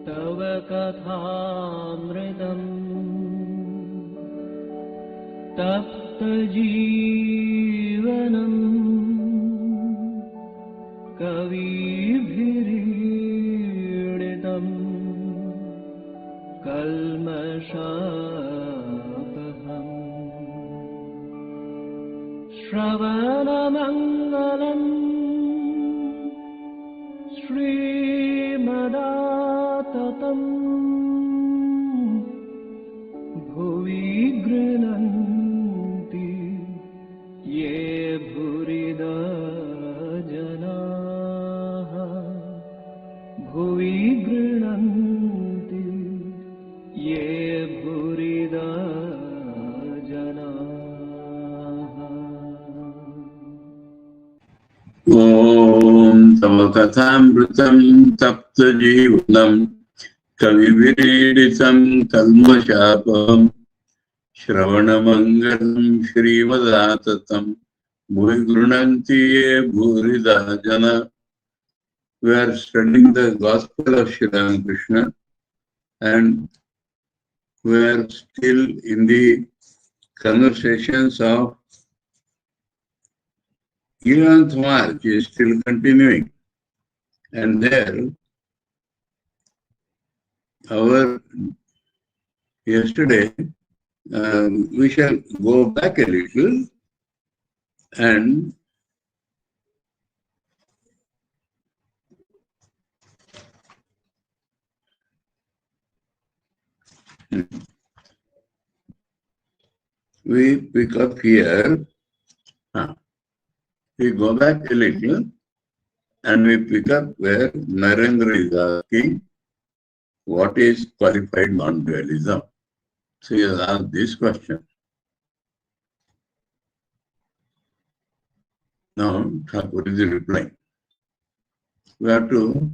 तव कथामृतम् तप्तजीवनम् कविभिरीडितम् कल्मषापहम् श्रवणमङ्गलम् श्रीमदाततम् भुवि गृह्णन्ति ये भूरिदा जनाः भुवि गृह्णन्ति ये भूरिदा जनाः। ॐ तव कथामृतं तप्तजीवनं कविभिरीडितं कल्मषापहम् श्रवणमङ्गलं श्रीमदाततं भुवि गृह्णन्ति ये भूरिदा जना. We are studying the Gospel of Sri Ramakrishna, and we are still in the conversations of 11th March is still continuing, and there yesterday we shall go back a little and we pick up here. We go back a little and we pick up where Narendra is asking what is qualified non-dualism. So he has asked this question. Now Thakur is replying. We have to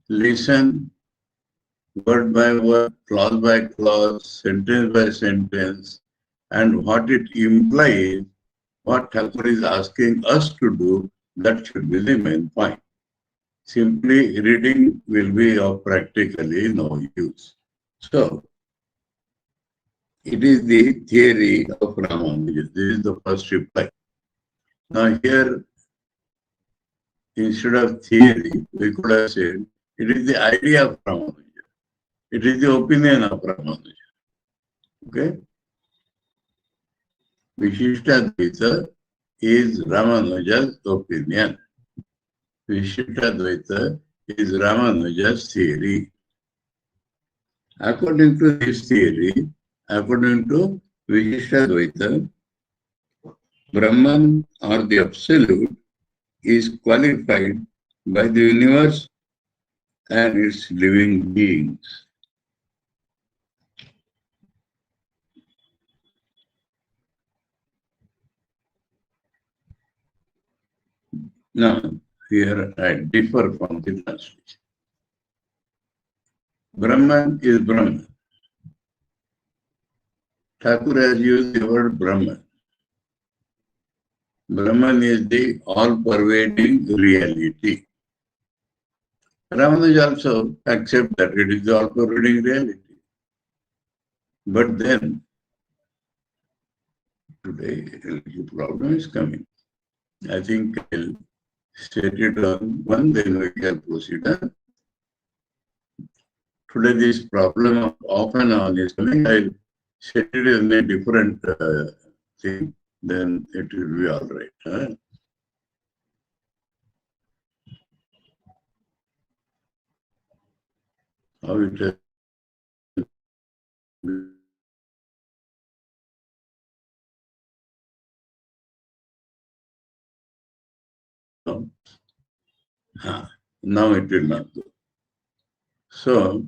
listen word by word, clause by clause, sentence by sentence, and what it implies. What Thakur is asking us to do, that should be the main point. Simply reading will be of practically no use. So, it is the theory of Ramanuja. This is the first reply. Now here, instead of theory, we could have said, it is the idea of Ramanuja. It is the opinion of Ramanuja. Okay? Vishishtadvaita is Ramanuja's opinion. Vishishtadvaita is Ramanuja's theory. According to this theory, according to Vishishtadvaita, Brahman or the Absolute is qualified by the universe and its living beings. Now, here I differ from the translation. Brahman is Brahman. Thakur has used the word Brahman. Brahman is the all-pervading reality. Ramanuja also accepts that it is the all-pervading reality. But then, today, the problem is coming. I think I'll state it on one, then we can proceed. Today this problem of off and on is coming. I'll set it in a different thing, then it will be all right. How it is. Now it will not go. So,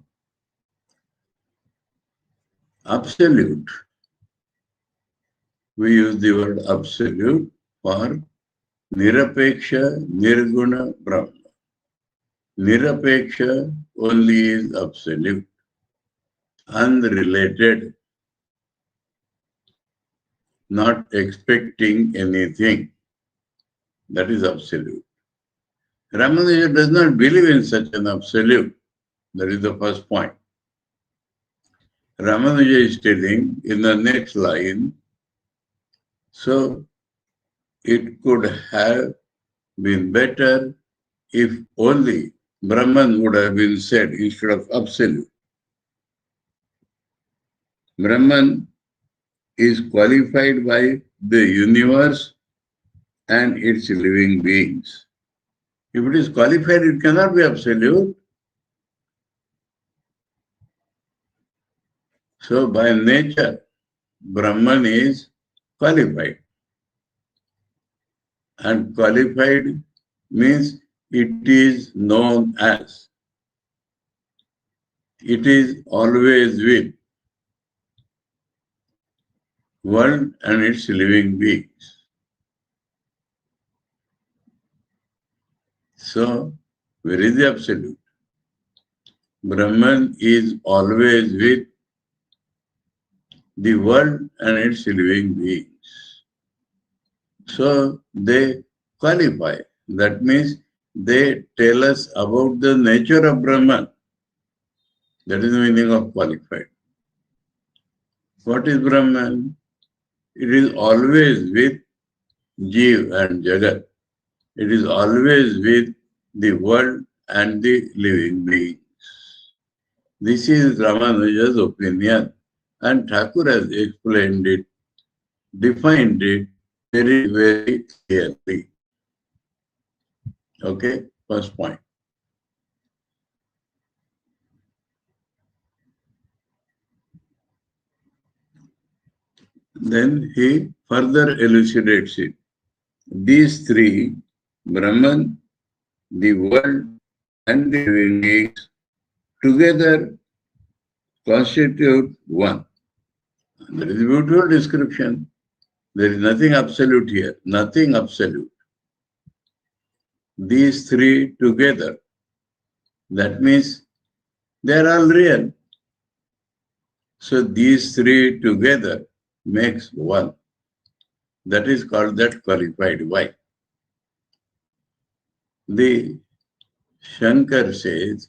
absolute. We use the word absolute for Nirapeksha, Nirguna, Brahma. Nirapeksha only is absolute, unrelated, not expecting anything. That is absolute. Ramanuja does not believe in such an absolute, That is the first point. Ramanuja is telling in the next line, so it could have been better if only Brahman would have been said instead of absolute. Brahman is qualified by the universe and its living beings. If it is qualified, it cannot be absolute. So by nature, Brahman is qualified. And qualified means it is known as. It is always with world and its living beings. So, where is the absolute? Brahman is always with the world and its living beings. So, they qualify. That means they tell us about the nature of Brahman. That is the meaning of qualified. What is Brahman? It is always with Jiv and Jagat. It is always with the world and the living beings. This is Ramanuja's opinion, and Thakur has explained it, defined it very, very clearly. Okay, first point. Then he further elucidates it. These three, Brahman, the world, and the living beings, together constitute one. That is a beautiful description. There is nothing absolute here, nothing absolute. These three together, that means they are all real. So these three together makes one. That is called that qualified. Why? The Shankar says,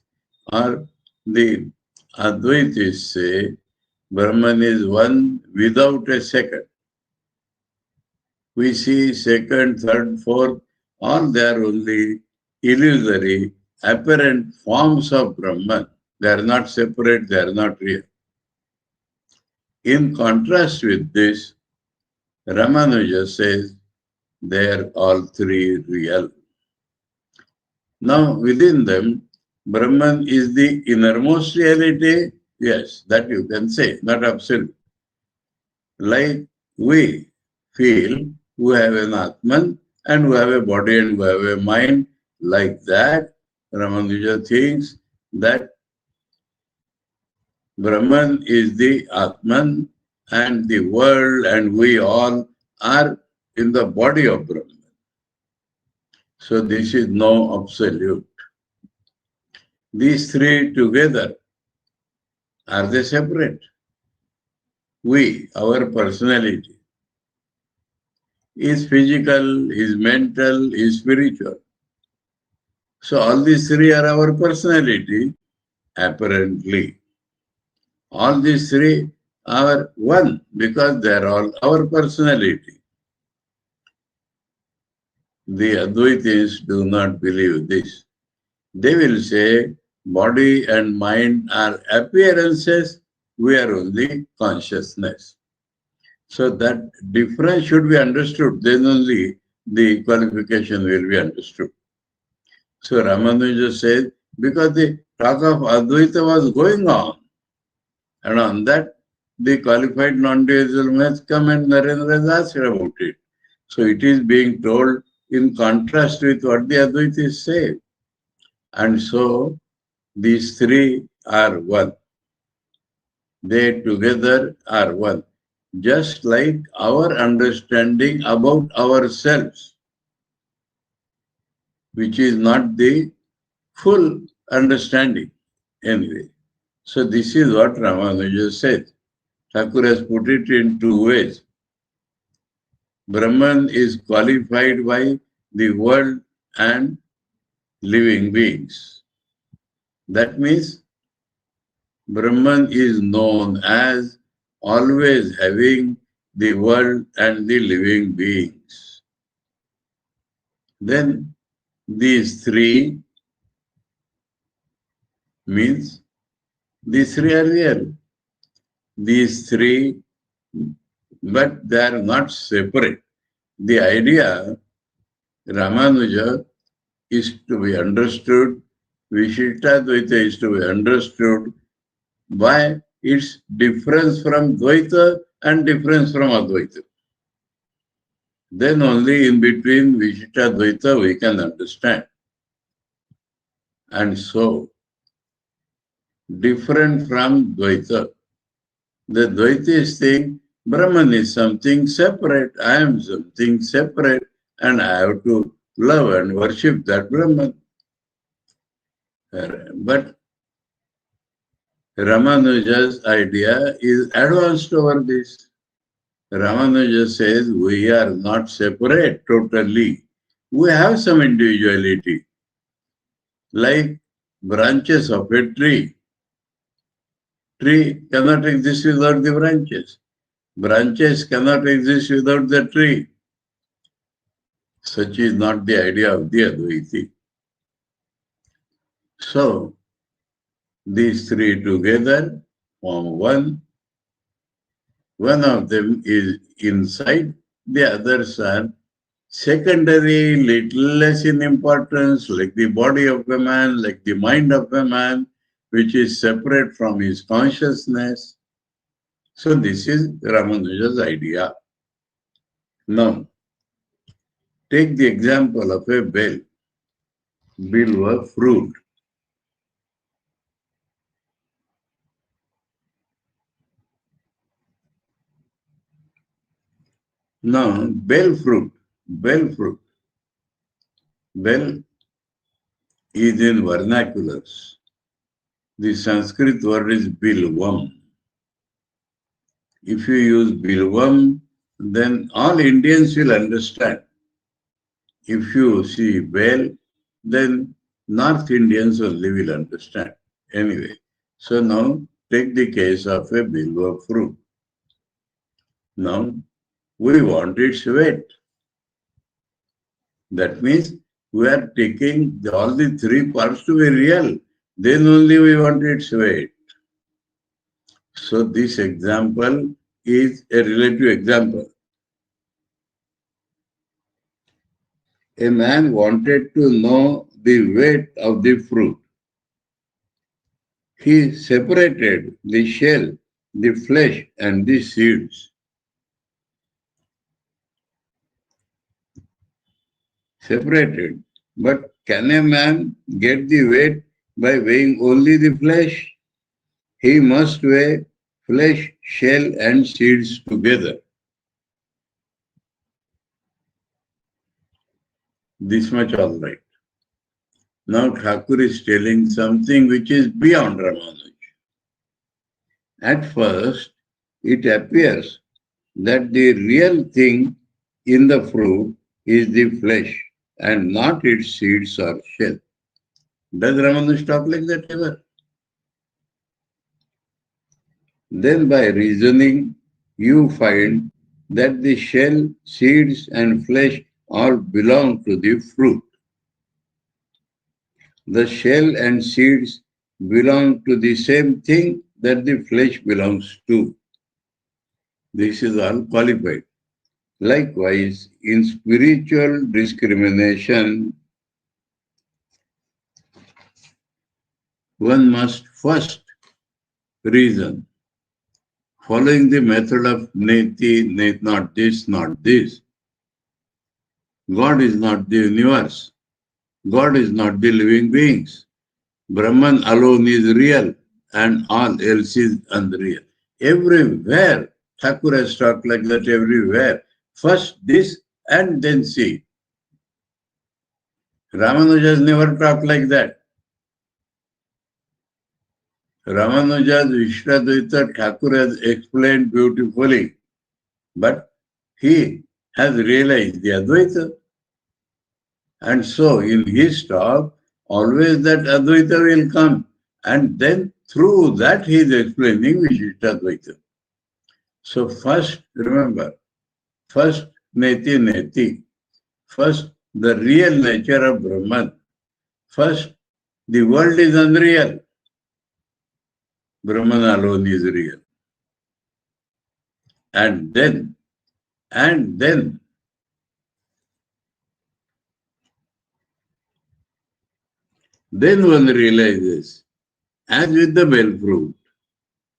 or the Advaitists say, Brahman is one without a second. We see second, third, fourth, all they are only illusory, apparent forms of Brahman. They are not separate, they are not real. In contrast with this, Ramanuja says they are all three real. Now, within them, Brahman is the innermost reality. Yes, that you can say, not absolute. Like we feel who have an Atman and who have a body and who have a mind, like that, Ramanuja thinks that Brahman is the Atman and the world and we all are in the body of Brahman. So this is no absolute. These three together, are they separate? We, our personality, is physical, is mental, is spiritual. So all these three are our personality, apparently. All these three are one because they are all our personality. The Advaitists do not believe this. They will say body and mind are appearances, we are only consciousness. So that difference should be understood, then only the qualification will be understood. So Ramanuja says, because the talk of Advaita was going on, and on that the qualified non-dualism has come and Narendra has asked about it. So it is being told in contrast with what the Advaitis say. And so these three are one. They together are one. Just like our understanding about ourselves, which is not the full understanding anyway. So this is what Ramanuja said. Thakur has put it in two ways. Brahman is qualified by the world and living beings. That means Brahman is known as always having the world and the living beings. Then these three means these three are real. These three, but they are not separate. The idea, Ramanuja, is to be understood, Vishishtadvaita is to be understood by its difference from Dvaita and difference from Advaita. Then only in between Vishishtadvaita we can understand. And so, different from Dvaita. The Dvaitis think Brahman is something separate, I am something separate, and I have to love and worship that Brahman. But Ramanuja's idea is advanced over this. Ramanuja says we are not separate totally. We have some individuality, like branches of a tree. Tree cannot exist without the branches. Branches cannot exist without the tree. Such is not the idea of the Advaiti. So, these three together form one. One of them is inside, the others are secondary, little less in importance, like the body of a man, like the mind of a man, which is separate from his consciousness. So this is Ramanuja's idea. Now, take the example of a bell. Bilva fruit. Now, bell fruit. Bell is in vernaculars. The Sanskrit word is bilvam. If you use bilvam, then all Indians will understand. If you see bell, then North Indians only will understand. Anyway, so now take the case of a bilva fruit. Now, we want its weight. That means we are taking all the three parts to be real. Then only we want its weight. So this example is a relative example. A man wanted to know the weight of the fruit. He separated the shell, the flesh, and the seeds. Separated. But can a man get the weight by weighing only the flesh? He must weigh flesh, shell, and seeds together. This much all right. Now Thakur is telling something which is beyond Ramanuja. At first, it appears that the real thing in the fruit is the flesh and not its seeds or shell. Does Ramanuja talk like that ever? Then by reasoning, you find that the shell, seeds, and flesh all belong to the fruit. The shell and seeds belong to the same thing that the flesh belongs to. This is all qualified. Likewise, in spiritual discrimination, one must first reason, following the method of neti, not this, not this. God is not the universe. God is not the living beings. Brahman alone is real and all else is unreal. Everywhere, Thakur has talked like that everywhere. First this and then see. Ramanuja has never talked like that. Ramanuja's Vishnadvaita Thakur has explained beautifully, but he has realized the Advaita. And so in his talk, always that Advaita will come and then Through that he is explaining Vishishtadvaita. So first, remember, first neti neti, first the real nature of Brahman, first the world is unreal, Brahman alone is real. And then one realizes, as with the bell fruit,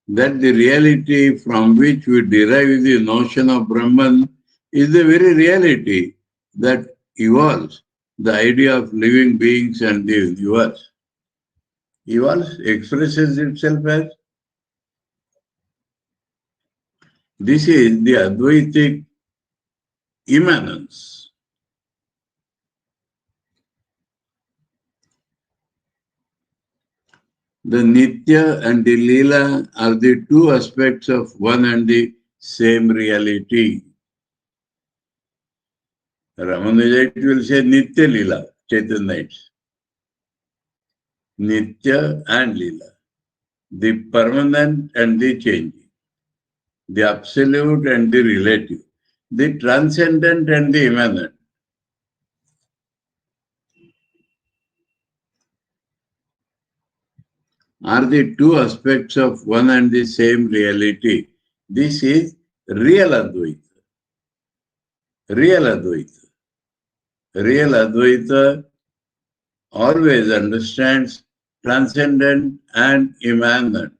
that the reality from which we derive the notion of Brahman is the very reality that evolves the idea of living beings and the universe. Evolves, expresses itself as. This is the Advaitic immanence. The Nitya and the Leela are the two aspects of one and the same reality. Ramanujite will say Nitya Leela, Chaitanyaites. Nitya and Leela. The permanent and the changing. The absolute and the relative. The transcendent and the immanent. Are the two aspects of one and the same reality. This is real Advaita. Real Advaita. Real Advaita always understands transcendent and immanent.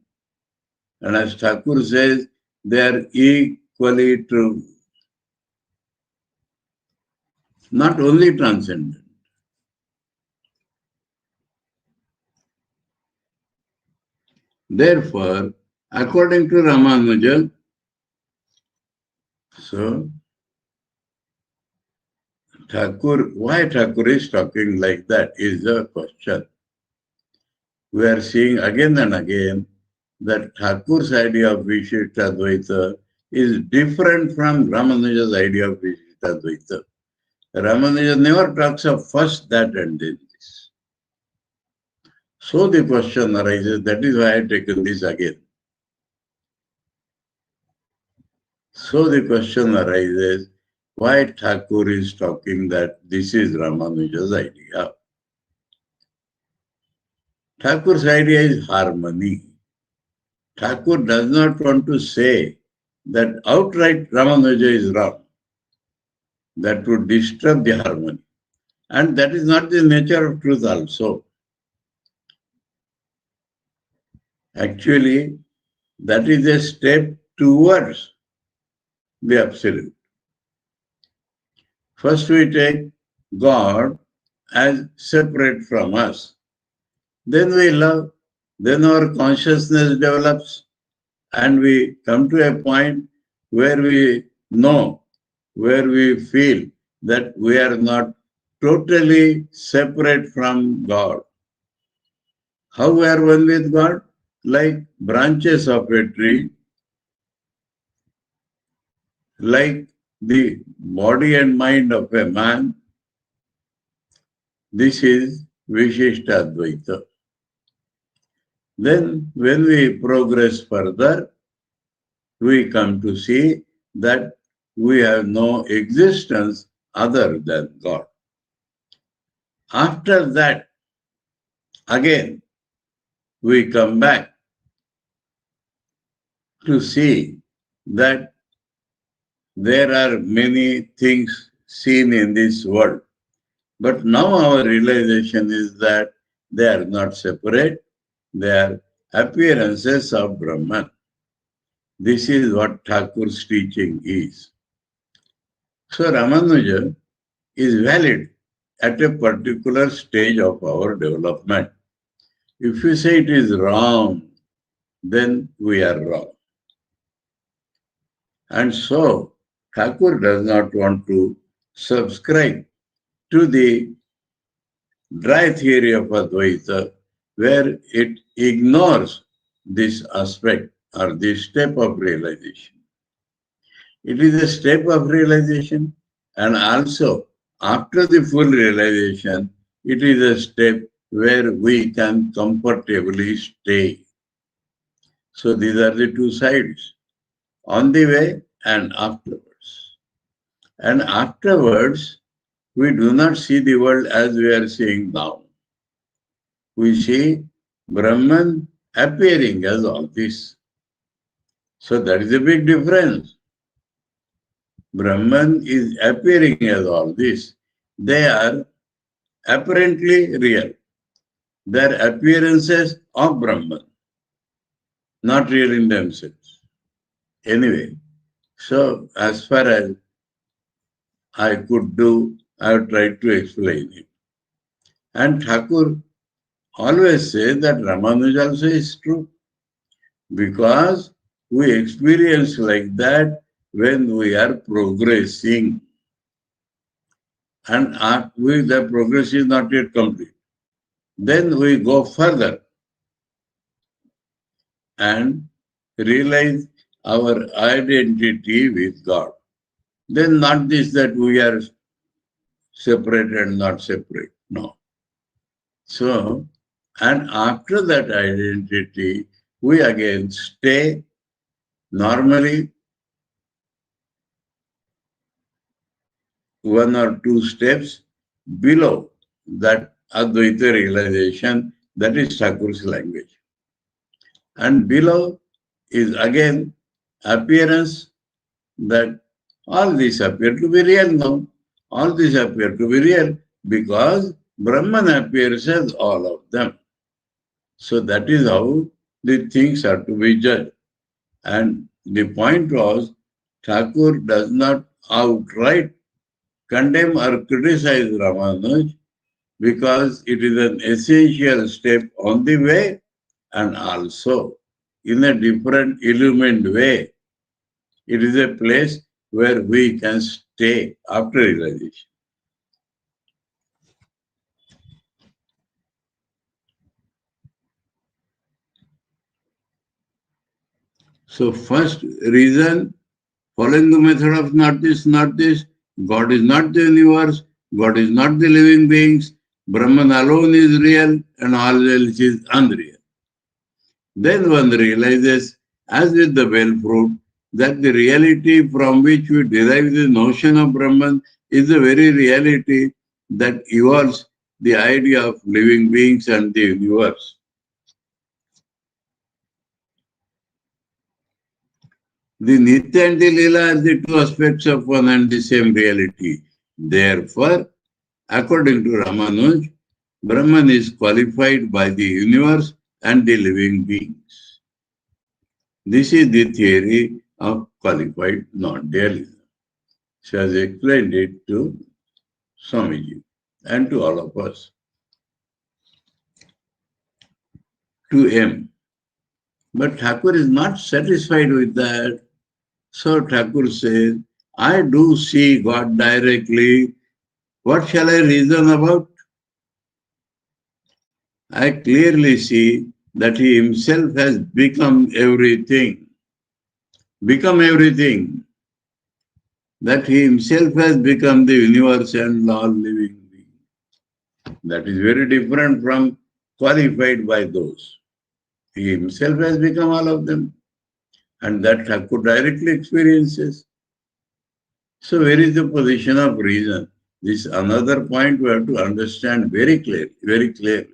And as Thakur says, they are equally true. Not only transcendent. Therefore, according to Ramanuja, so Thakur, why Thakur is talking like that is the question. We are seeing again and again that Thakur's idea of Vishishtadvaita is different from Ramanuja's idea of Vishishtadvaita. Ramanuja never talks of first that and then this. So the question arises, that is why I have taken this again. So the question arises, why Thakur is talking that this is Ramanuja's idea. Thakur's idea is harmony. Thakur does not want to say that outright Ramanuja is wrong. That would disturb the harmony. And that is not the nature of truth also. Actually, that is a step towards the absolute. First we take God as separate from us. Then we love, then our consciousness develops, and we come to a point where we know, where we feel that we are not totally separate from God. How we are one with God? Like branches of a tree, like the body and mind of a man. This is Vishishtadvaita. Then when we progress further, we come to see that we have no existence other than God. After that, again, we come back to see that there are many things seen in this world. But now our realization is that they are not separate, they are appearances of Brahman. This is what Thakur's teaching is. So Ramanuja is valid at a particular stage of our development. If you say it is wrong, then we are wrong. And so Thakur does not want to subscribe to the dry theory of Advaita, where it ignores this aspect or this step of realization. It is a step of realization, and also after the full realization, it is a step where we can comfortably stay. So these are the two sides, on the way and afterwards. And afterwards, we do not see the world as we are seeing now. We see Brahman appearing as all this. So that is a big difference. Brahman is appearing as all this. They are apparently real. They are appearances of Brahman, not real in themselves. Anyway, so as far as I could do, I have tried to explain it. And Thakur always says that Ramanuja also is true, because we experience like that when we are progressing. And the progress is not yet complete. Then we go further and realize our identity with God. Then not this that we are separate and not separate. No. So, and after that identity, we again stay normally one or two steps below that Advaita realization, that is Thakur's language. And below is again appearance, that all these appear to be real now. All these appear to be real because Brahman appears as all of them. So that is how the things are to be judged. And the point was, Thakur does not outright condemn or criticize Ramanuj, because it is an essential step on the way and also in a different illumined way. It is a place where we can stay after realization. So first reason, following the method of not this, God is not the universe, God is not the living beings, Brahman alone is real and all else is unreal. Then one realizes, as with the bell fruit, that the reality from which we derive the notion of Brahman is the very reality that evolves the idea of living beings and the universe. The Nitya and the Leela are the two aspects of one and the same reality. Therefore, according to Ramanuj, Brahman is qualified by the universe and the living beings. This is the theory of qualified non-dualism. She has explained it to Swamiji and to all of us. To M. But Thakur is not satisfied with that. So Thakur says, I do see God directly. What shall I reason about? I clearly see that he himself has become everything. Become everything. That he himself has become the universe and all living beings. That is very different from qualified by those. He himself has become all of them. And that Thakur directly experiences. So where is the position of reason? This is another point we have to understand very clearly.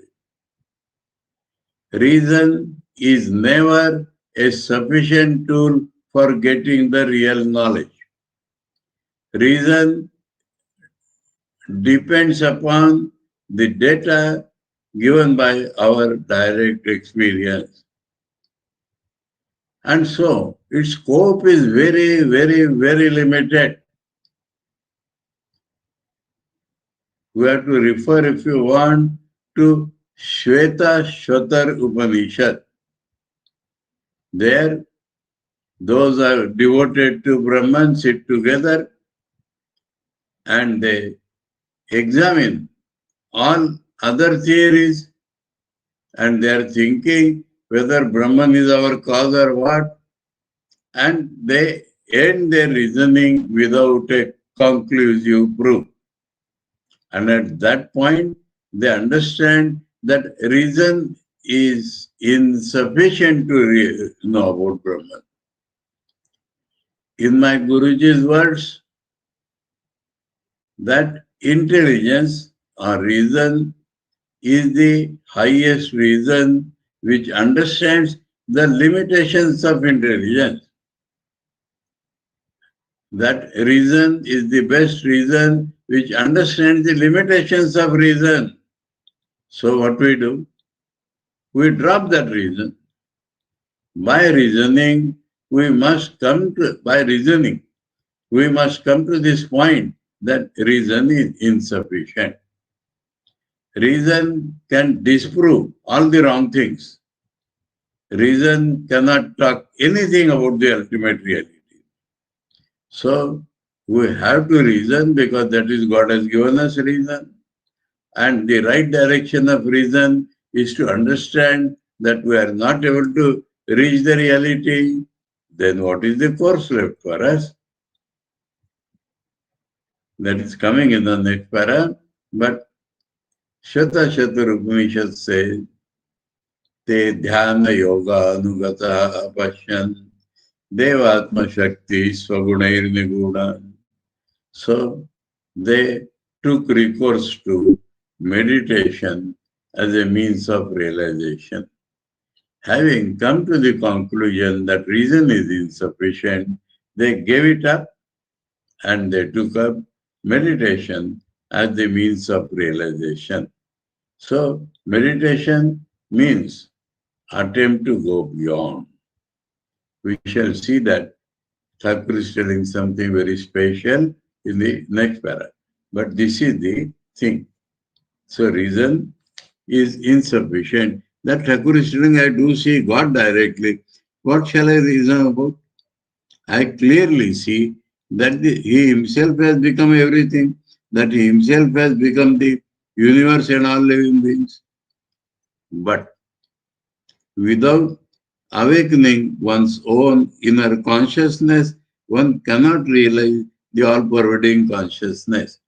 Reason is never a sufficient tool for getting the real knowledge. Reason depends upon the data given by our direct experience. And so, its scope is very limited. We have to refer, if you want, to Shweta Shvatar Upanishad. There, those are devoted to Brahman sit together and they examine all other theories and they are thinking whether Brahman is our cause or what, and they end their reasoning without a conclusive proof. And at that point, they understand that reason is insufficient to know about Brahman. In my Guruji's words, that intelligence or reason is the highest reason which understands the limitations of intelligence. That reason is the best reason which understands the limitations of reason. So what we do? We drop that reason. By reasoning, we must come to this point that reason is insufficient. Reason can disprove all the wrong things. Reason cannot talk anything about the ultimate reality. So we have to reason because that is God has given us reason. And the right direction of reason is to understand that we are not able to reach the reality. Then what is the course left for us? That is coming in the next para. But Shata Upanishad says, Te dhyana yoga anugata apashyan devatma shakti swagunair niguna. So they took recourse to meditation as a means of realization. Having come to the conclusion that reason is insufficient, they gave it up and they took up meditation as the means of realization. So meditation means attempt to go beyond. We shall see that Thakur is telling something very special in the next para. But this is the thing. So reason is insufficient. That Thakur is telling, I do see God directly. What shall I reason about? I clearly see that he himself has become everything, that he himself has become the universe and all living beings. But without awakening one's own inner consciousness, one cannot realize the all-pervading consciousness.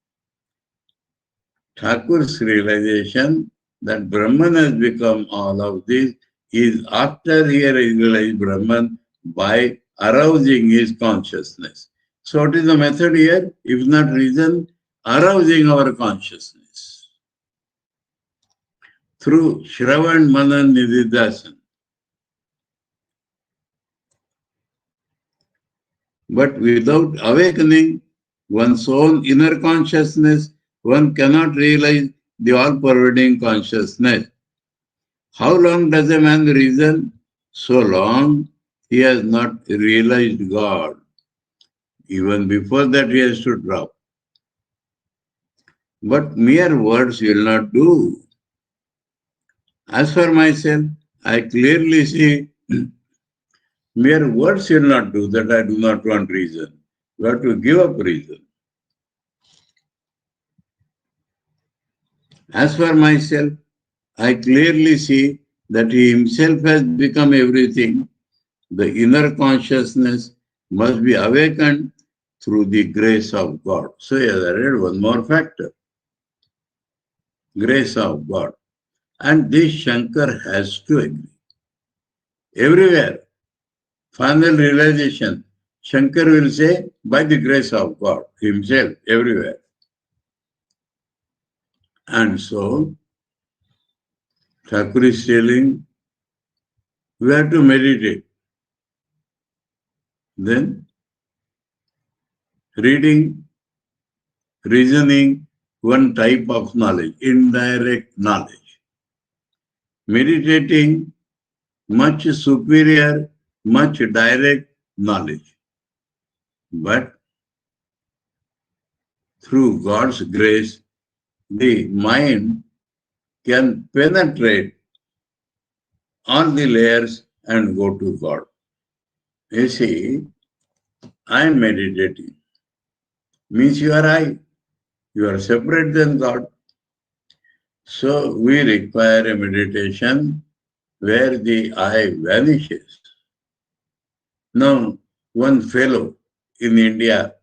Thakur's realization that Brahman has become all of this is after he realized Brahman by arousing his consciousness. So what is the method here? If not reason, arousing our consciousness through Shravan Manan Nididhasan. But without awakening one's own inner consciousness, one cannot realize the all-pervading consciousness. How long does a man reason? So long he has not realized God. Even before that he has to drop. But mere words will not do. As for myself, I clearly see mere words will not do, that I do not want reason. You have to give up reason. As for myself, I clearly see that he himself has become everything. The inner consciousness must be awakened through the grace of God. So he has added one more factor. Grace of God. And this Shankar has to agree. Everywhere, final realization, Shankar will say, by the grace of God, himself, everywhere. And so, Thakur is telling, we have to meditate. Then, reading, reasoning, one type of knowledge, indirect knowledge. Meditating, much superior, much direct knowledge. But through God's grace, the mind can penetrate all the layers and go to God. You see, I am meditating. Means you are I. You are separate than God. So we require a meditation where the I vanishes. Now, one fellow in India,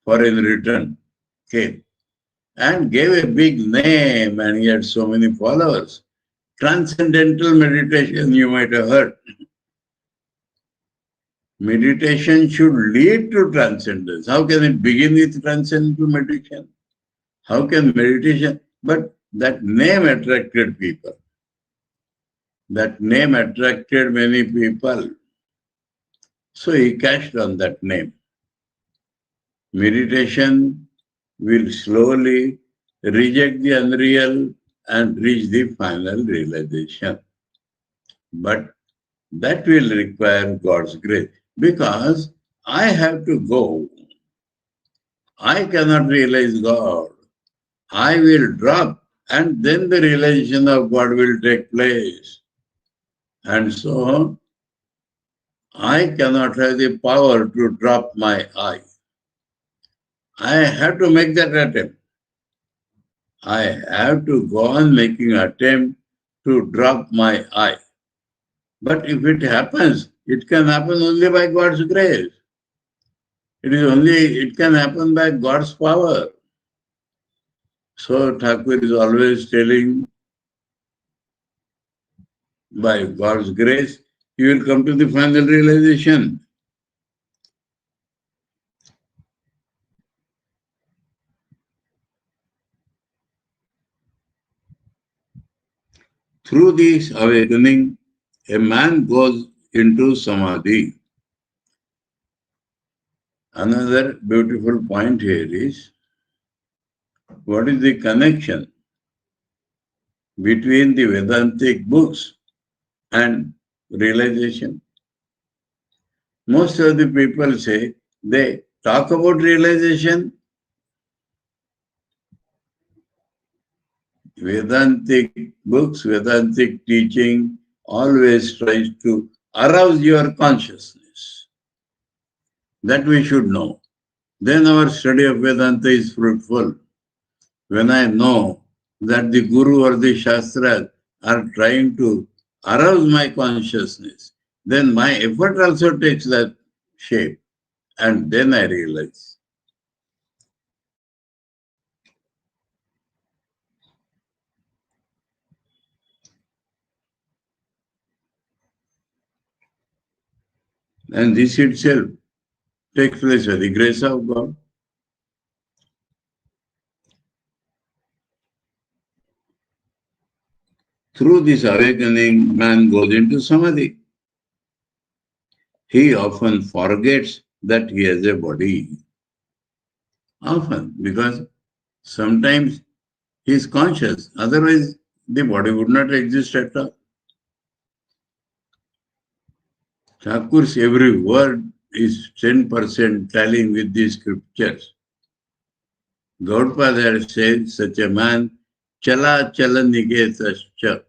foreign return, came and gave a big name and he had so many followers. Transcendental meditation you might have heard. Meditation should lead to transcendence. How can it begin with transcendental meditation? How can meditation? But that name attracted people. That name attracted many people. So he cashed on that name. Meditation will slowly reject the unreal and reach the final realization. But that will require God's grace, because I have to go. I cannot realize God. I will drop, and then the realization of God will take place. And so, I cannot have the power to drop my I. I have to make that attempt. I have to go on making attempt to drop my I. But if it happens, it can happen only by God's grace. It can happen by God's power. So Thakur is always telling, by God's grace, you will come to the final realization. Through this awakening, a man goes into samadhi. Another beautiful point here is, what is the connection between the Vedantic books and realization? Most of the people say they talk about realization. Vedantic books, Vedantic teaching always tries to arouse your consciousness. That we should know. Then our study of Vedanta is fruitful. When I know that the Guru or the Shastras are trying to arouse my consciousness, then my effort also takes that shape. And then I realize. And this itself takes place by the grace of God. Through this awakening, man goes into samadhi. He often forgets that he has a body. Often, because sometimes he is conscious, otherwise the body would not exist at all. Thakur's every word is 10% tallying with the scriptures. Gaudapada said, such a man, chala chala nigetascha.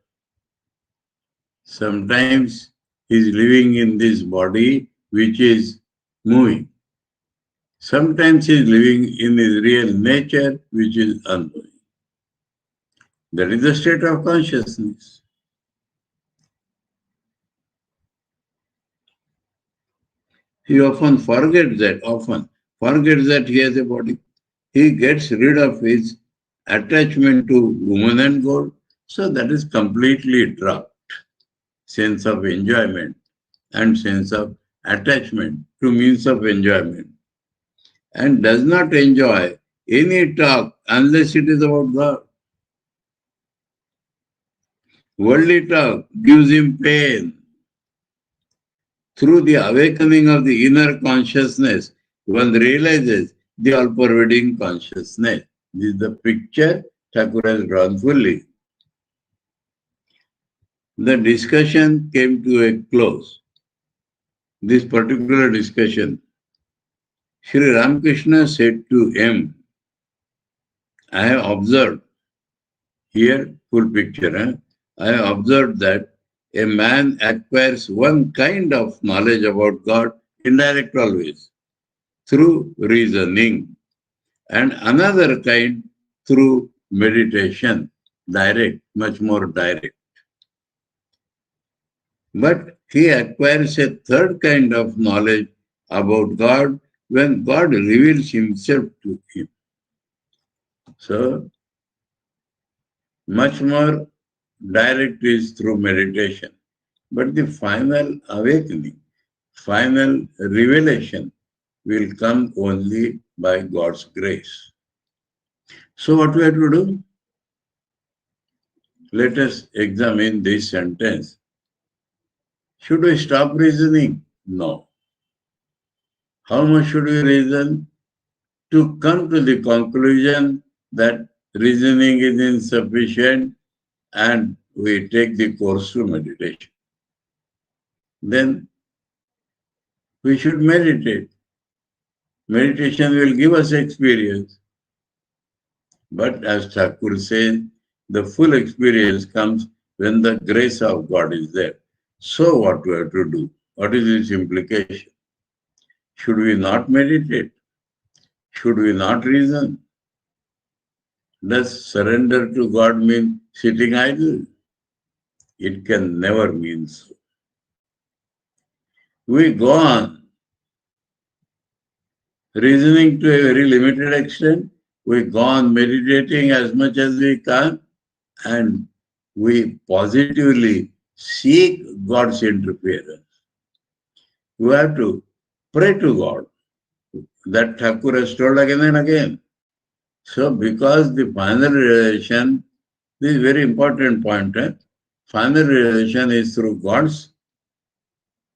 Sometimes he is living in this body which is moving. Sometimes he is living in his real nature which is unmoving. That is the state of consciousness. He often forgets that he has a body. He gets rid of his attachment to woman and gold, so that is completely dropped. Sense of enjoyment and sense of attachment to means of enjoyment, and does not enjoy any talk unless it is about God. Worldly talk gives him pain. Through the awakening of the inner consciousness, one realizes the all-pervading consciousness. This is the picture Thakur has drawn fully. The discussion came to a close. This particular discussion, Sri Ramakrishna said to M, I have observed, here full picture, I have observed that a man acquires one kind of knowledge about God, indirect always, through reasoning, and another kind through meditation, direct, much more direct. But he acquires a third kind of knowledge about God when God reveals himself to him. So, much more direct is through meditation. But the final awakening, final revelation will come only by God's grace. So what we have to do? Let us examine this sentence. Should we stop reasoning? No. How much should we reason? To come to the conclusion that reasoning is insufficient and we take the course to meditation. Then we should meditate. Meditation will give us experience. But as Thakur says, the full experience comes when the grace of God is there. So what we have to do? What is its implication? Should we not meditate? Should we not reason? Does surrender to God mean sitting idle? It can never mean so. We go on reasoning to a very limited extent. We go on meditating as much as we can, and we positively seek God's interference. We have to pray to God. That Thakur has told again and again. So because the final realization, this is very important point, final realization is through God's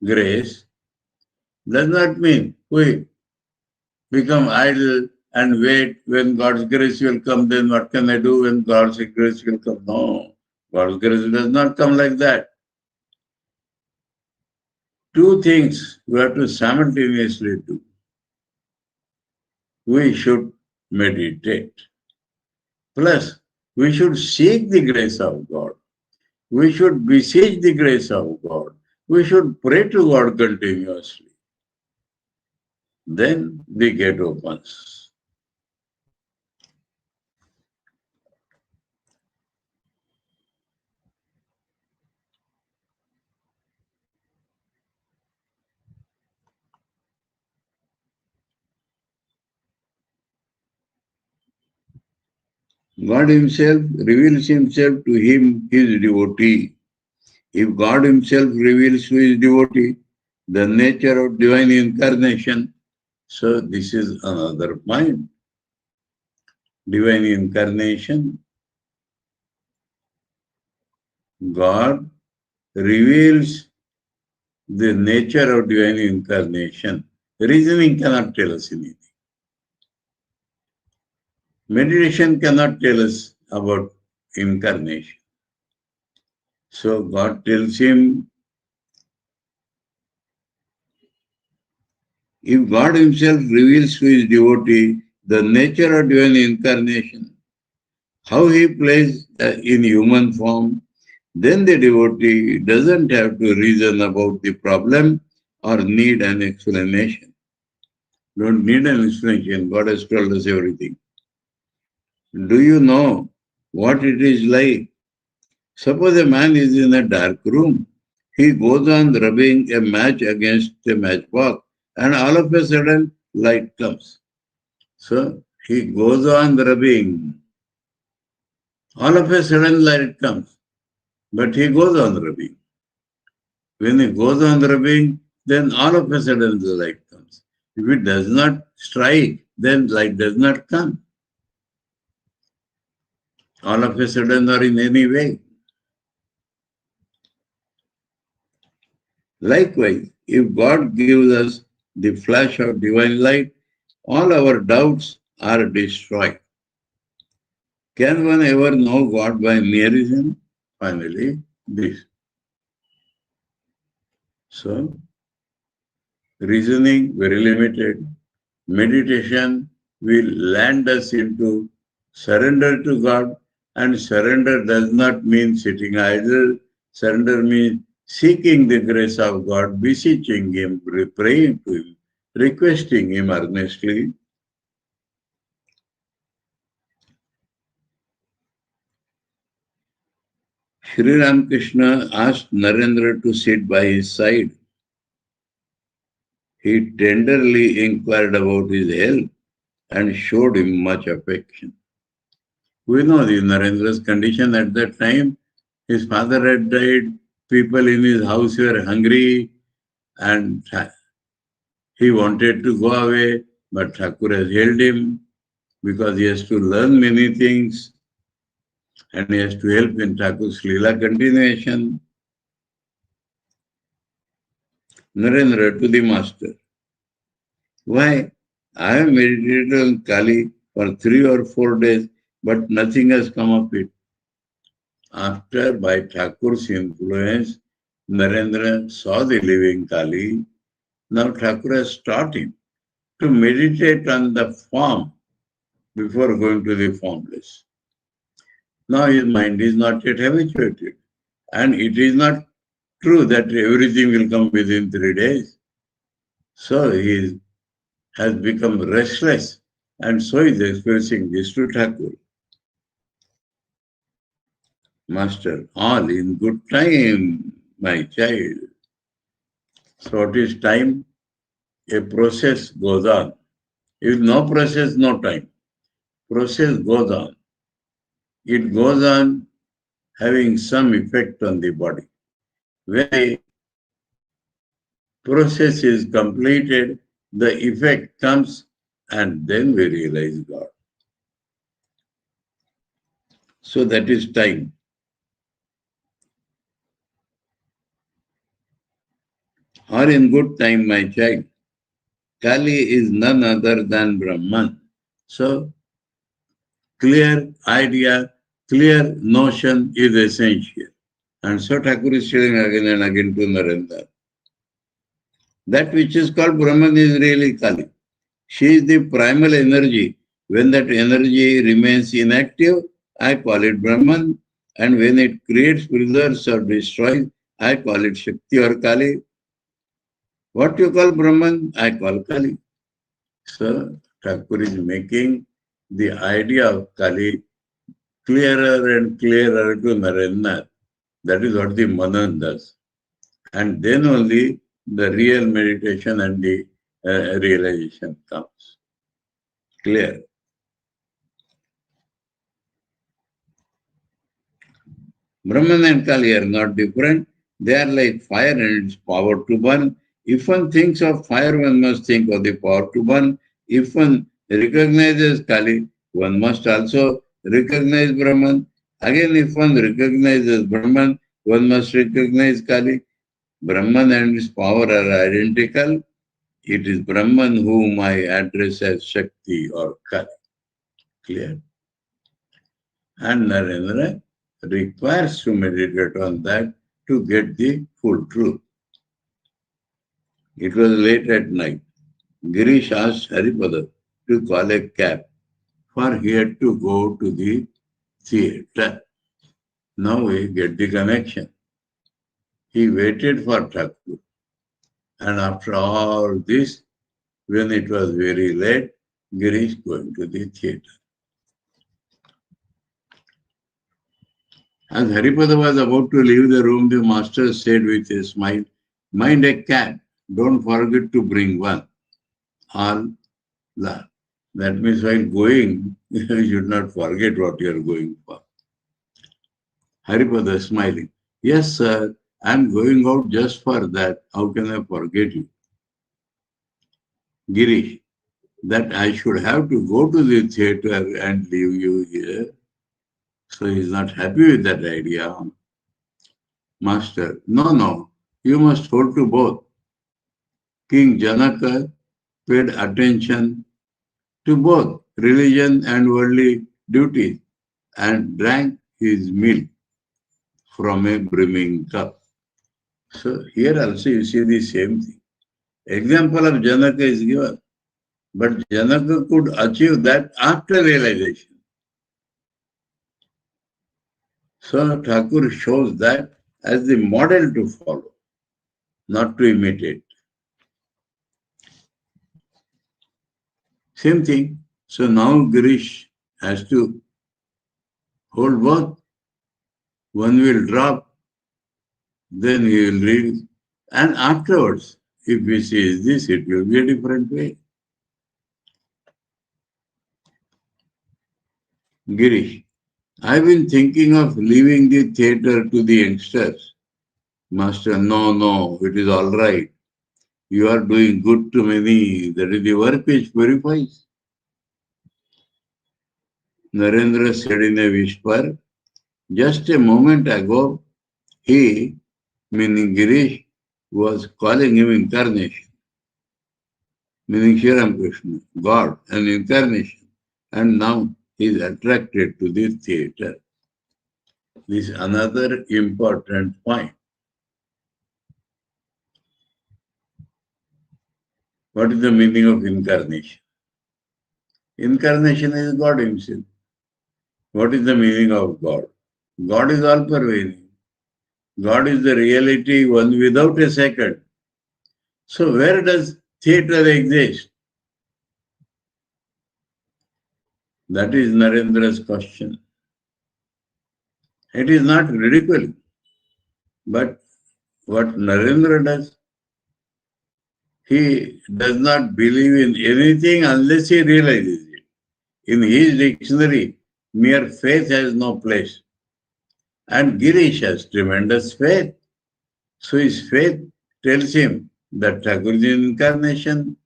grace, does not mean we become idle and wait when God's grace will come, then what can I do when God's grace will come? No, God's grace does not come like that. Two things we have to simultaneously do. We should meditate. Plus, we should seek the grace of God. We should beseech the grace of God. We should pray to God continuously. Then the gate opens. God himself reveals himself to him, his devotee. If God himself reveals to his devotee the nature of divine incarnation, so this is another point. Divine incarnation. God reveals the nature of divine incarnation. Reasoning cannot tell us anything. Meditation cannot tell us about incarnation. So God tells him, if God himself reveals to his devotee the nature of divine incarnation, how he plays in human form, then the devotee doesn't have to reason about the problem or need an explanation. Don't need an explanation. God has told us everything. Do you know what it is like? Suppose a man is in a dark room. He goes on rubbing a match against a matchbox, and all of a sudden light comes. So he goes on rubbing. All of a sudden light comes. But he goes on rubbing. When he goes on rubbing, then all of a sudden the light comes. If it does not strike, then light does not come. All of a sudden or in any way. Likewise, if God gives us the flash of divine light, all our doubts are destroyed. Can one ever know God by mere reason? Finally, this. So, reasoning very limited. Meditation will land us into surrender to God, and surrender does not mean sitting idle. Surrender means seeking the grace of God, beseeching Him, praying to Him, requesting Him earnestly. Sri Ramakrishna asked Narendra to sit by his side. He tenderly inquired about his health and showed him much affection. We know the Narendra's condition at that time. His father had died, people in his house were hungry, and he wanted to go away, but Thakur has held him because he has to learn many things and he has to help in Thakur's Leela continuation. Narendra to the master. Why? I have meditated on Kali for 3 or 4 days, but nothing has come of it. After, by Thakur's influence, Narendra saw the living Kali. Now Thakur has taught him to meditate on the form before going to the formless. Now his mind is not yet habituated. And it is not true that everything will come within 3 days. So he has become restless and so is expressing this to Thakur. Master, all in good time, my child. So what is time? A process goes on. If no process, no time. Process goes on. It goes on having some effect on the body. When the process is completed, the effect comes and then we realize God. So that is time. Or in good time, my child. Kali is none other than Brahman. So clear idea, clear notion is essential. And so Thakur is telling again and again to Narendra. That which is called Brahman is really Kali. She is the primal energy. When that energy remains inactive, I call it Brahman. And when it creates, preserves or destroys, I call it Shakti or Kali. What you call Brahman, I call Kali. So Thakur is making the idea of Kali clearer and clearer to Narendra. That is what the Manan does. And then only the real meditation and the realization comes. Clear. Brahman and Kali are not different. They are like fire and its power to burn. If one thinks of fire, one must think of the power to burn. If one recognizes Kali, one must also recognize Brahman. Again, if one recognizes Brahman, one must recognize Kali. Brahman and its power are identical. It is Brahman whom I address as Shakti or Kali. Clear? And Narendra requires to meditate on that to get the full truth. It was late at night. Girish asked Haripada to call a cab, for he had to go to the theatre. Now we get the connection. He waited for Thakur. And after all this, when it was very late, Girish going to the theatre. As Haripada was about to leave the room, the master said with a smile, mind a cab, don't forget to bring one. All that means while going, you should not forget what you are going for. Haripada smiling, yes sir, I am going out just for that. How can I forget you? Girish, that I should have to go to the theatre and leave you here. So he is not happy with that idea. Master, no, you must hold to both. King Janaka paid attention to both religion and worldly duties and drank his milk from a brimming cup. So here also you see the same thing. Example of Janaka is given, but Janaka could achieve that after realization. So Thakur shows that as the model to follow, not to imitate. Same thing. So now Girish has to hold both. One will drop, then he will read. And afterwards, if he sees this, it will be a different way. Girish, I've been thinking of leaving the theatre to the youngsters. Master, no, it is all right. You are doing good to many. That is the work which purifies. Narendra said in a whisper, just a moment ago, he, meaning Girish, was calling him incarnation, meaning Sri Ramakrishna, God, an incarnation. And now he is attracted to the theatre. This is another important point. What is the meaning of incarnation? Incarnation is God himself. What is the meaning of God? God is all pervading. God is the reality, one without a second. So where does theatre exist? That is Narendra's question. It is not ridicule, but what Narendra does, he does not believe in anything unless he realizes it. In his dictionary, mere faith has no place. And Girish has tremendous faith. So his faith tells him that Thakur is an incarnation,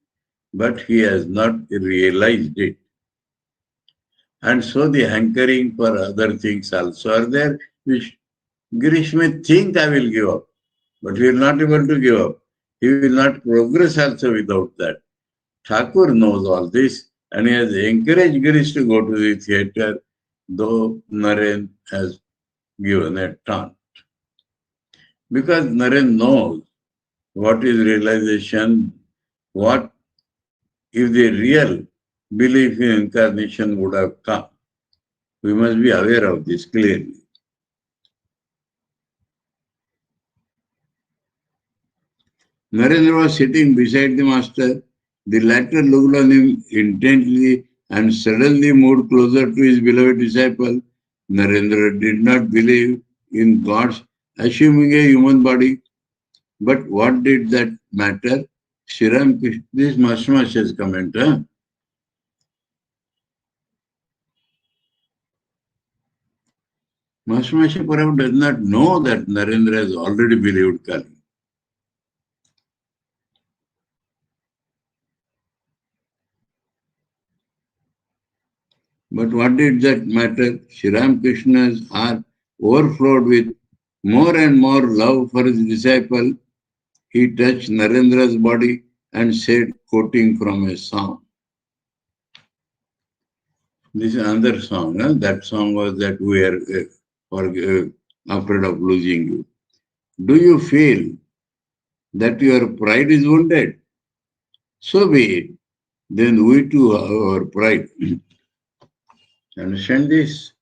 but he has not realized it. And so the hankering for other things also are there, which Girish may think I will give up, but he will not able to give up. He will not progress also without that. Thakur knows all this and he has encouraged Girish to go to the theatre, though Naren has given a taunt. Because Naren knows what is realization, what if the real belief in incarnation would have come. We must be aware of this clearly. Narendra was sitting beside the master. The latter looked on him intently and suddenly moved closer to his beloved disciple. Narendra did not believe in God's assuming a human body. But what did that matter? Sri Ramakrishna, this Master's comment. Master perhaps does not know that Narendra has already believed Kali. But what did that matter? Sri Ramakrishna's heart overflowed with more and more love for his disciple. He touched Narendra's body and said, quoting from a song. This is another song. That song was that we are afraid of losing you. Do you feel that your pride is wounded? So be it. Then we too have our pride. Understand this?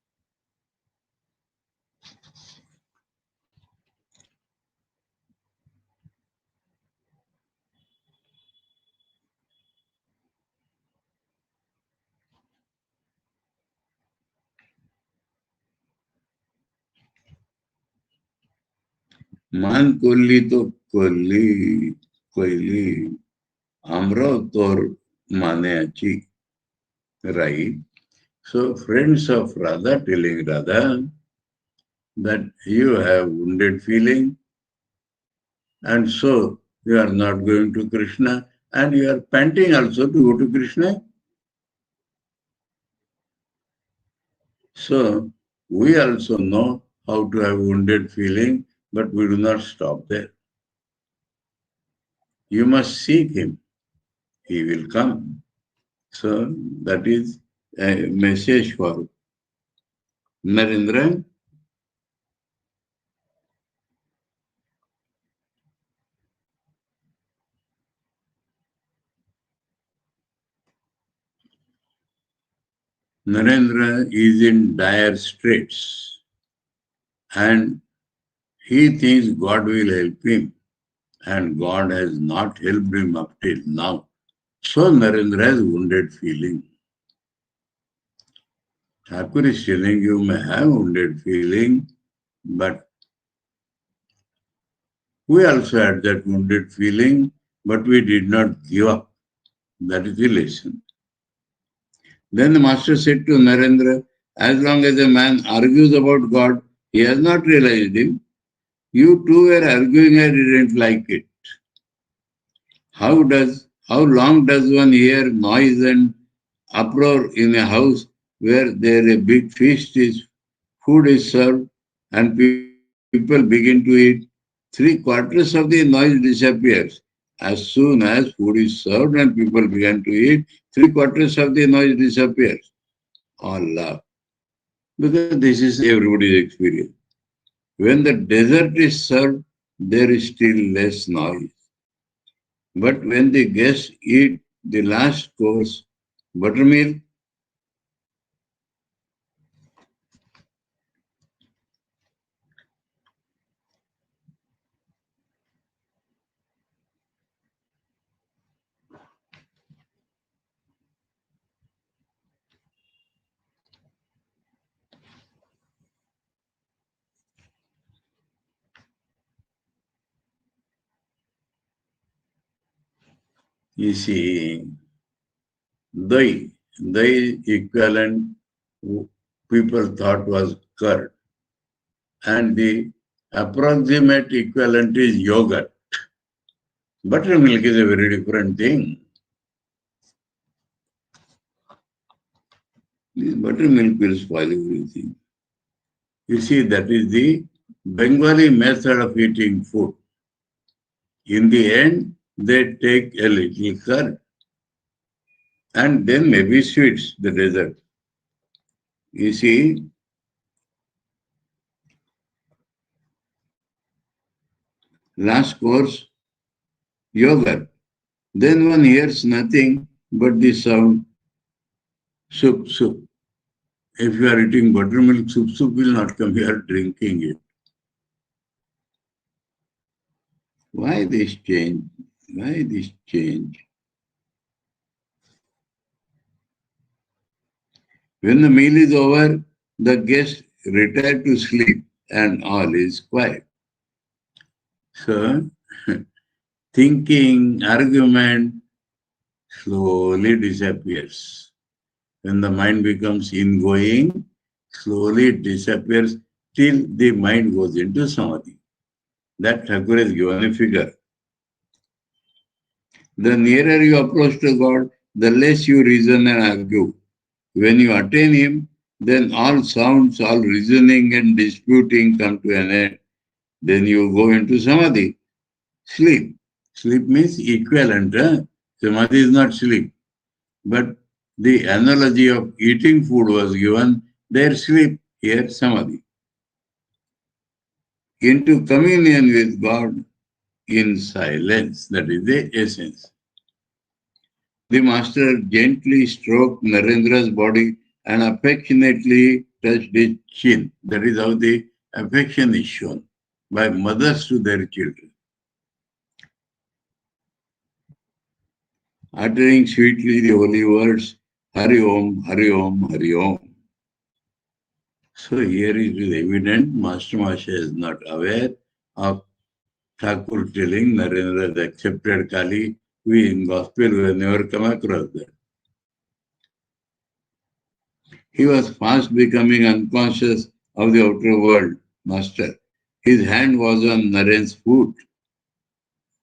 मान कोल्ली तो कोयली आमराव तोर मान्याची, right? So friends of Radha telling Radha that you have wounded feeling and so you are not going to Krishna and you are panting also to go to Krishna. So we also know how to have wounded feeling, but we do not stop there. You must seek him. He will come. So that is a message for Narendra. Narendra is in dire straits and he thinks God will help him and God has not helped him up till now. So Narendra has wounded feeling. Thakur is telling you may have wounded feeling, but we also had that wounded feeling, but we did not give up. That is the lesson. Then the master said to Narendra, As long as a man argues about God, he has not realized him. You two were arguing, I didn't like it. How long does one hear noise and uproar in a house where there a big feast is, food is served, and people begin to eat? Three-quarters of the noise disappears. As soon as food is served and people begin to eat, three-quarters of the noise disappears. All laugh. Because this is everybody's experience. When the dessert is served, there is still less noise. But when the guests eat the last course, buttermilk, you see, the equivalent people thought was curd. And the approximate equivalent is yogurt. Buttermilk is a very different thing. This buttermilk will spoil everything. You see, that is the Bengali method of eating food. In the end, they take a little curd and then maybe sweets, the dessert. You see, last course, yogurt. Then one hears nothing but the sound, soup, soup. If you are eating buttermilk soup, soup will not come. You are drinking it. Why this change? Why this change? When the meal is over, the guests retire to sleep and all is quiet. So, thinking, argument slowly disappears. When the mind becomes ingoing, slowly it disappears till the mind goes into samadhi. That Thakur has given a figure. The nearer you approach to God, the less you reason and argue. When you attain Him, then all sounds, all reasoning and disputing come to an end. Then you go into samadhi, sleep. Sleep means equivalent. Samadhi is not sleep. But the analogy of eating food was given, there sleep, here samadhi. Into communion with God in silence, that is the essence. The master gently stroked Narendra's body and affectionately touched his chin. That is how the affection is shown by mothers to their children. Uttering sweetly the holy words, Hari Om, Hari Om, Hari Om. So here it is evident Master Masha is not aware of Thakur telling Narendra has accepted Kali. We in gospel we have never come across that. He was fast becoming unconscious of the outer world, Master. His hand was on Naren's foot.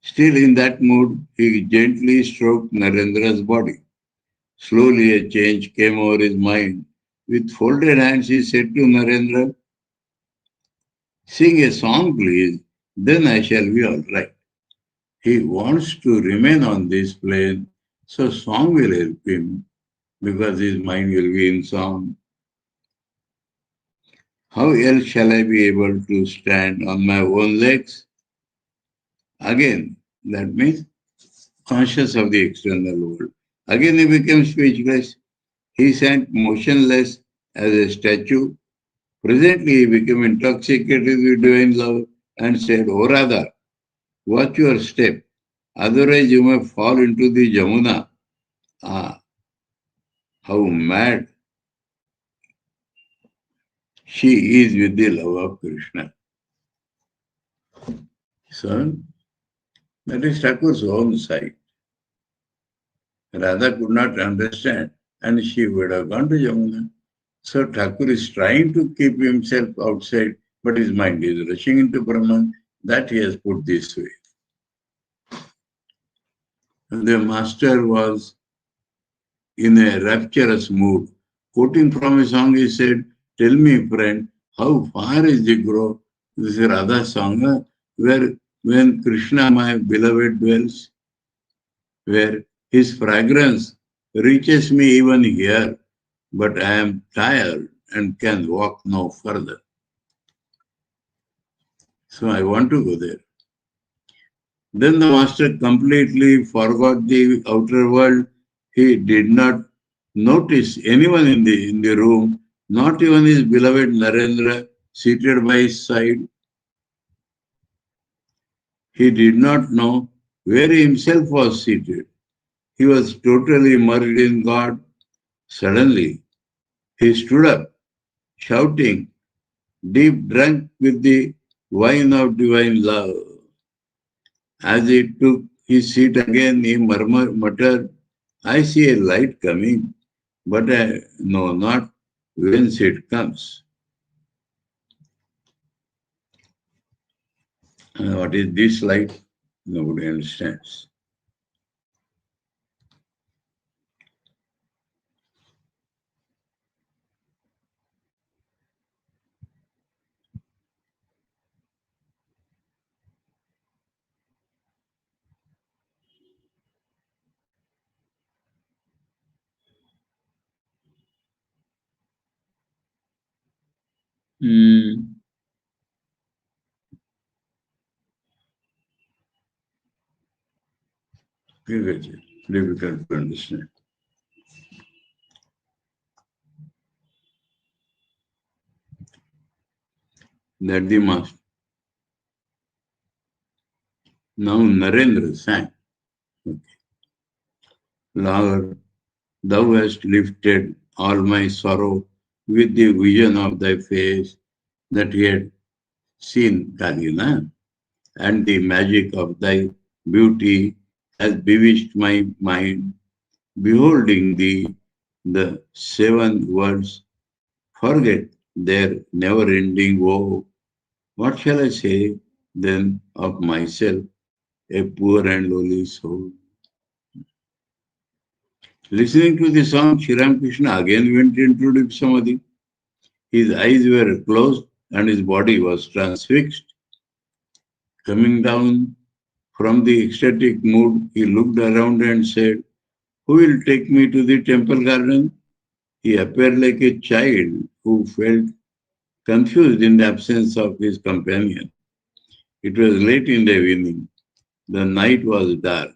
Still in that mood, he gently stroked Narendra's body. Slowly a change came over his mind. With folded hands, he said to Narendra, sing a song, please, then I shall be all right. He wants to remain on this plane, so song will help him because his mind will be in song. How else shall I be able to stand on my own legs? Again, that means conscious of the external world. Again he became speechless. He sat motionless as a statue. Presently he became intoxicated with divine love and said, O Radha, watch your step, otherwise you may fall into the Jamuna. Ah, how mad she is with the love of Krishna. So, that is Thakur's own sight. Radha could not understand and she would have gone to Jamuna. So Thakur is trying to keep himself outside, but his mind is rushing into Brahman. That he has put this way. And the master was in a rapturous mood. Quoting from a song, he said, "Tell me, friend, how far is the grove?" This is Radha song, where when Krishna, my beloved, dwells, where his fragrance reaches me even here, but I am tired and can walk no further. So I want to go there. Then the master completely forgot the outer world. He did not notice anyone in the room, not even his beloved Narendra seated by his side. He did not know where he himself was seated. He was totally immersed in God. Suddenly, he stood up, shouting, deep drunk with the wine of divine love. As he took his seat again, he muttered, I see a light coming, but I know not whence it comes. What is this light? Nobody understands. Difficult to understand. That the master. Now Narendra sang. Okay. Lord, thou hast lifted all my sorrow with the vision of thy face that he had seen Kalina, and the magic of thy beauty has bewitched my mind. Beholding thee, the 7 words forget their never-ending woe. What shall I say then of myself, a poor and lowly soul? Listening to the song, Sri Ramakrishna again went into deep samadhi. His eyes were closed and his body was transfixed. Coming down from the ecstatic mood, he looked around and said, who will take me to the temple garden? He appeared like a child who felt confused in the absence of his companion. It was late in the evening. The night was dark.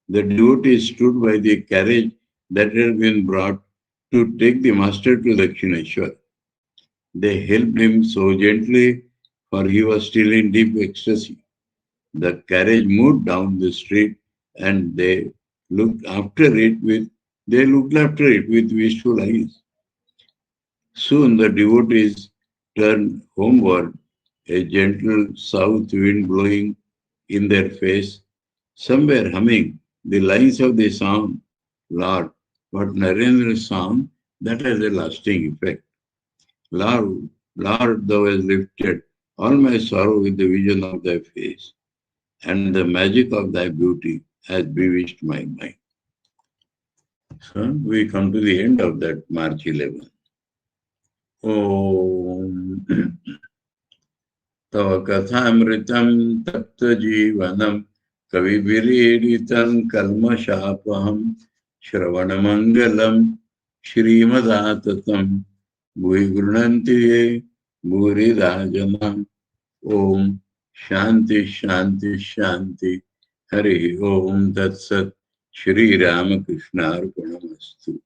The devotees stood by the carriage that had been brought to take the master to Dakshineshwar. They helped him so gently, for he was still in deep ecstasy. The carriage moved down the street and they looked after it with wistful eyes. Soon the devotees turned homeward, a gentle south wind blowing in their face, somewhere humming the lines of the song, Lord, what Narendra's song, that has a lasting effect. Lord, Lord, thou hast lifted all my sorrow with the vision of thy face, and the magic of thy beauty has bewitched my mind. So we come to the end of that March 11. Om Tava Kathāmritam Tapta Jivanam Kaviviridhitam Kalmashapaham Shravanamangalam Shrimadatam Bhui Grunanti Bhuridajana Om Shanti Shanti Shanti Hari Om Tat Sat Sri Ramakrishna Arpanamastu.